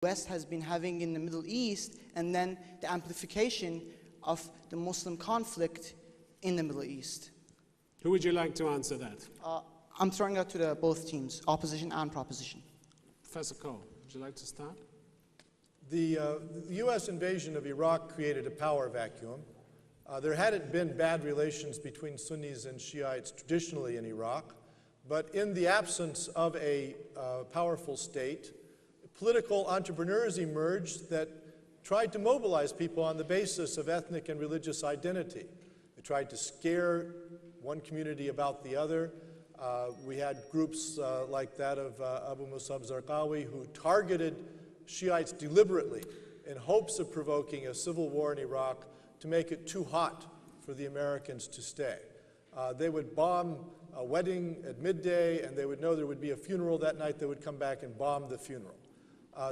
West has been having in the Middle East, and then the amplification of the Muslim conflict in the Middle East. Who would you like to answer that? I'm throwing out to both teams, opposition and proposition. Professor Cole, would you like to start? The U.S. invasion of Iraq created a power vacuum. There hadn't been bad relations between Sunnis and Shiites traditionally in Iraq, but in the absence of a powerful state, political entrepreneurs emerged that tried to mobilize people on the basis of ethnic and religious identity. They tried to scare one community about the other. We had groups like that of Abu Musab Zarqawi who targeted Shiites deliberately in hopes of provoking a civil war in Iraq to make it too hot for the Americans to stay. They would bomb a wedding at midday, and they would know there would be a funeral that night. They would come back and bomb the funeral.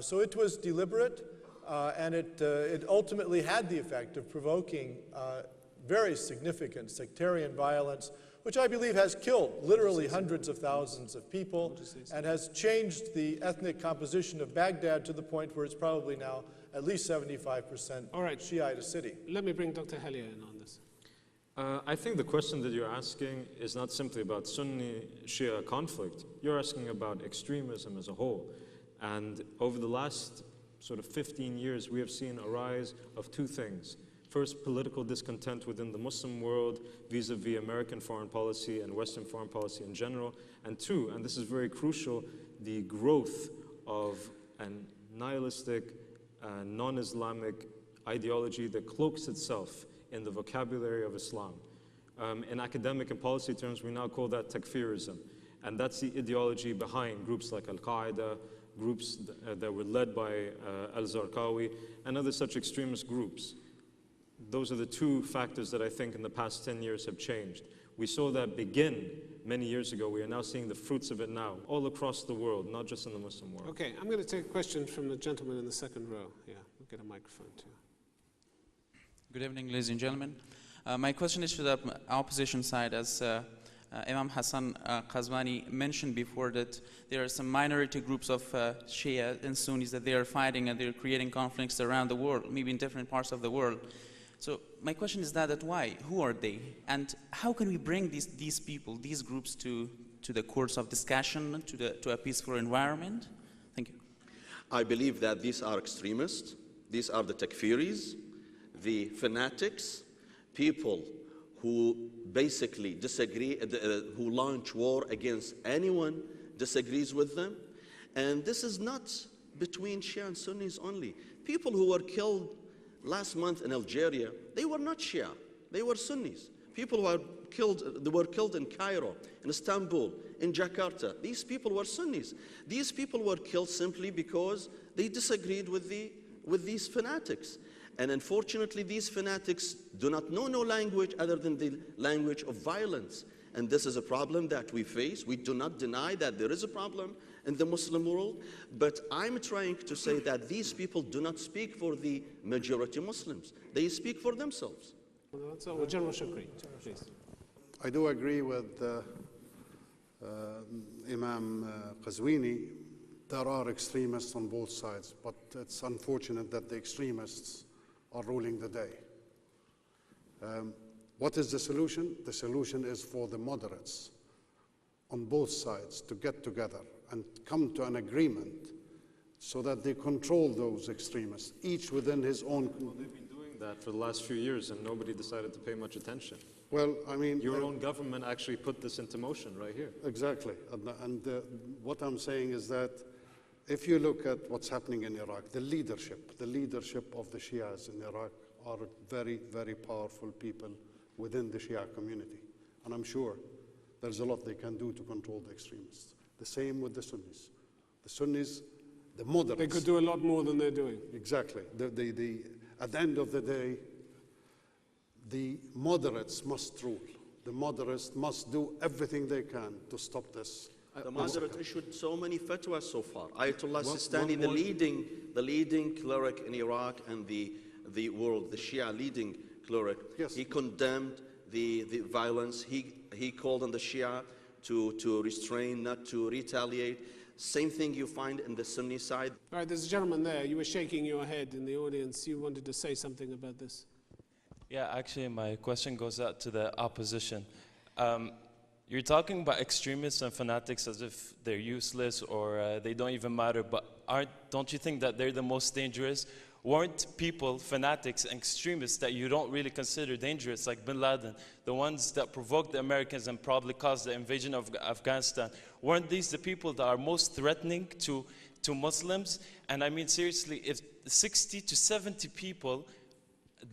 So it was deliberate, and it ultimately had the effect of provoking very significant sectarian violence, which I believe has killed literally hundreds of thousands of people and has changed the ethnic composition of Baghdad to the point where it's probably now at least 75% Shiite a city. Let me bring Dr. Hellyer in on this. I think the question that you're asking is not simply about Sunni-Shia conflict. You're asking about extremism as a whole. And over the last sort of 15 years, we have seen a rise of two things. First, political discontent within the Muslim world vis-a-vis American foreign policy and Western foreign policy in general. And two, and this is very crucial, the growth of a nihilistic, non-Islamic ideology that cloaks itself in the vocabulary of Islam. In academic and policy terms, we now call that takfirism. And that's the ideology behind groups like Al-Qaeda, groups that were led by al-Zarqawi, and other such extremist groups. Those are the two factors that I think in the past 10 years have changed. We saw that begin many years ago. We are now seeing the fruits of it now, all across the world, not just in the Muslim world. Okay, I'm going to take a question from the gentleman in the second row. Yeah, we'll get a microphone too. Good evening, ladies and gentlemen. My question is to the opposition side. As Imam Hassan Al-Qazwini mentioned before, that there are some minority groups of Shia and Sunnis that they are fighting and they're creating conflicts around the world, maybe in different parts of the world. So my question is that why? Who are they? And how can we bring these people, these groups to the courts of discussion, to a peaceful environment? Thank you. I believe that these are extremists. These are the takfiris, the fanatics, people who basically disagree, who launch war against anyone disagrees with them. And this is not between Shia and Sunnis only. People who were killed last month in Algeria, they were not Shia, they were Sunnis. People who were killed in Cairo, in Istanbul, in Jakarta, these people were Sunnis. These people were killed simply because they disagreed with these fanatics. And unfortunately, these fanatics do not know no language other than the language of violence. And this is a problem that we face. We do not deny that there is a problem in the Muslim world, but I'm trying to say that these people do not speak for the majority Muslims. They speak for themselves. So, General Shukri, please. I do agree with Imam Qazwini. There are extremists on both sides, but it's unfortunate that the extremists are ruling the day. What is the solution? The solution is for the moderates on both sides to get together and come to an agreement so that they control those extremists, each within his own. Well, they've been doing that for the last few years and nobody decided to pay much attention. Well, I mean, your own government actually put this into motion right here. Exactly. And what I'm saying is that if you look at what's happening in Iraq, the leadership of the Shias in Iraq are very, very powerful people within the Shia community. And I'm sure there's a lot they can do to control the extremists. The same with the Sunnis. The Sunnis, the moderates. They could do a lot more than they're doing. Exactly. At the end of the day, the moderates must rule. The moderates must do everything they can to stop this. The moderate issued so many fatwas so far. Ayatollah Sistani, the leading cleric in Iraq and the world, the Shia leading cleric, yes. He condemned the violence. He called on the Shia to restrain, not to retaliate. Same thing you find in the Sunni side. All right, there's a gentleman there. You were shaking your head in the audience. You wanted to say something about this. Yeah, actually, my question goes out to the opposition. You're talking about extremists and fanatics as if they're useless or they don't even matter, but don't you think that they're the most dangerous? Weren't people, fanatics and extremists that you don't really consider dangerous, like bin Laden, the ones that provoked the Americans and probably caused the invasion of Afghanistan, weren't these the people that are most threatening to Muslims? And I mean, seriously, if 60 to 70 people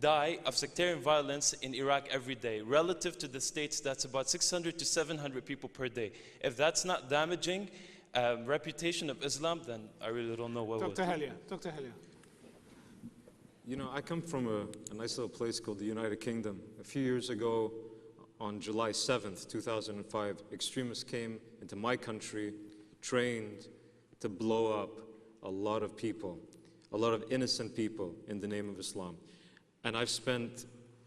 die of sectarian violence in Iraq every day, relative to the States, that's about 600 to 700 people per day. If that's not damaging reputation of Islam, then I really don't know what would. Dr. Hellyer. Dr. Hellyer. You know, I come from a nice little place called the United Kingdom. A few years ago, on July 7th, 2005, extremists came into my country, trained to blow up a lot of people, a lot of innocent people in the name of Islam. And I've spent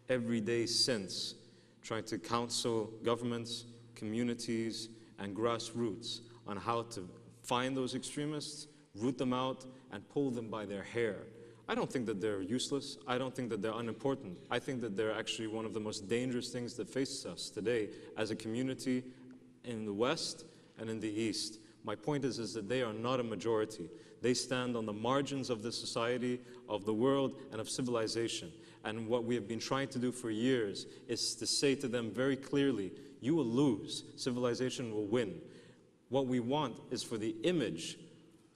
every day since trying to counsel governments, communities, and grassroots on how to find those extremists, root them out, and pull them by their hair. I don't think that they're useless. I don't think that they're unimportant. I think that they're actually one of the most dangerous things that faces us today as a community in the West and in the East. My point is that they are not a majority. They stand on the margins of the society, of the world, and of civilization. And what we have been trying to do for years is to say to them very clearly, you will lose, civilization will win. What we want is for the image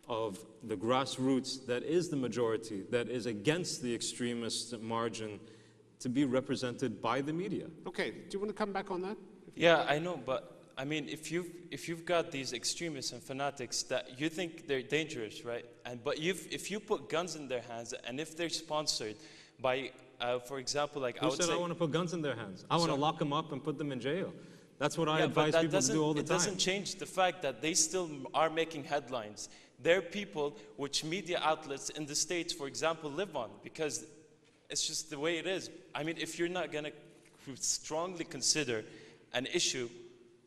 of the grassroots that is the majority, that is against the extremist margin, to be represented by the media. Okay, do you want to come back on that? Yeah, I know, but I mean, if you've got these extremists and fanatics that you think they're dangerous, right? But if you put guns in their hands, and if they're sponsored by, for example, like Who said I want to put guns in their hands? I want to lock them up and put them in jail. That's what I advise people to do all the time. It doesn't change the fact that they still are making headlines. They're people which media outlets in the States, for example, live on, because it's just the way it is. I mean, if you're not going to strongly consider an issue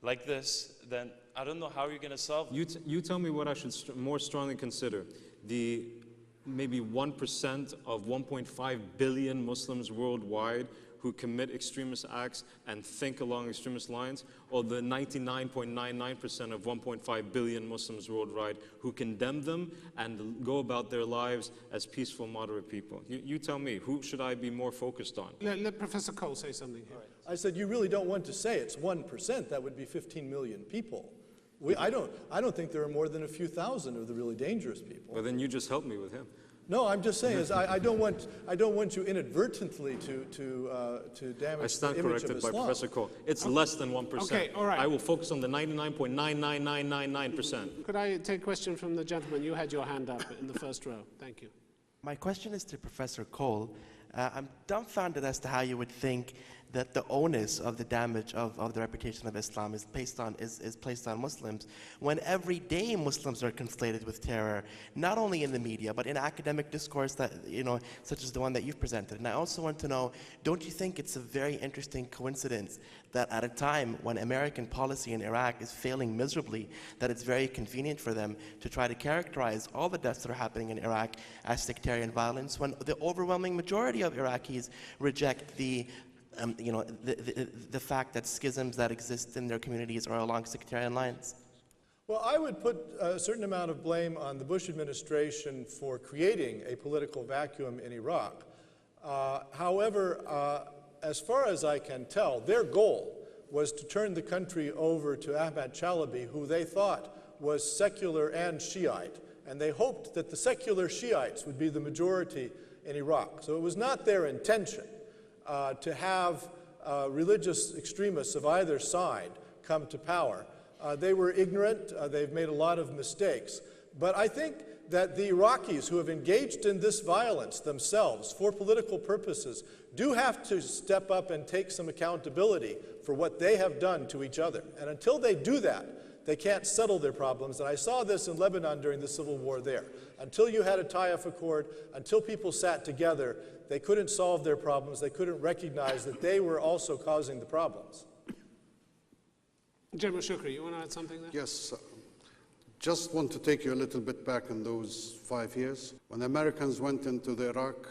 like this, then I don't know how you're going to solve it. You tell me what I should more strongly consider. The maybe 1% of 1.5 billion Muslims worldwide who commit extremist acts and think along extremist lines, or the 99.99% of 1.5 billion Muslims worldwide who condemn them and go about their lives as peaceful, moderate people? You tell me, who should I be more focused on? Let Professor Cole say something here. I said you really don't want to say it's 1%. That would be 15 million people. I don't think there are more than a few thousand of the really dangerous people. Well, then you just help me with him. No, I'm just saying is I don't want you inadvertently to damage I stand the image corrected of by Islam. Professor Cole. It's less than 1%. Okay, all right. I will focus on the 99.99999%. Could I take a question from the gentleman? You had your hand up in the first row. Thank you. My question is to Professor Cole. I'm dumbfounded as to how you would think that the onus of the damage of the reputation of Islam is placed on Muslims, when every day Muslims are conflated with terror, not only in the media but in academic discourse that such as the one that you've presented. And I also want to know, don't you think it's a very interesting coincidence that at a time when American policy in Iraq is failing miserably, that it's very convenient for them to try to characterize all the deaths that are happening in Iraq as sectarian violence, when the overwhelming majority of Iraqis reject the fact that schisms that exist in their communities are along sectarian lines? Well, I would put a certain amount of blame on the Bush administration for creating a political vacuum in Iraq. However, as far as I can tell, their goal was to turn the country over to Ahmad Chalabi, who they thought was secular and Shiite. And they hoped that the secular Shiites would be the majority in Iraq. So it was not their intention to have religious extremists of either side come to power. They were ignorant, they've made a lot of mistakes. But I think that the Iraqis who have engaged in this violence themselves for political purposes do have to step up and take some accountability for what they have done to each other. And until they do that, they can't settle their problems. And I saw this in Lebanon during the civil war there. Until you had a Taif Accord, until people sat together, they couldn't solve their problems. They couldn't recognize that they were also causing the problems. General Shukri, you want to add something there? Yes. Just want to take you a little bit back in those 5 years. When the Americans went into Iraq,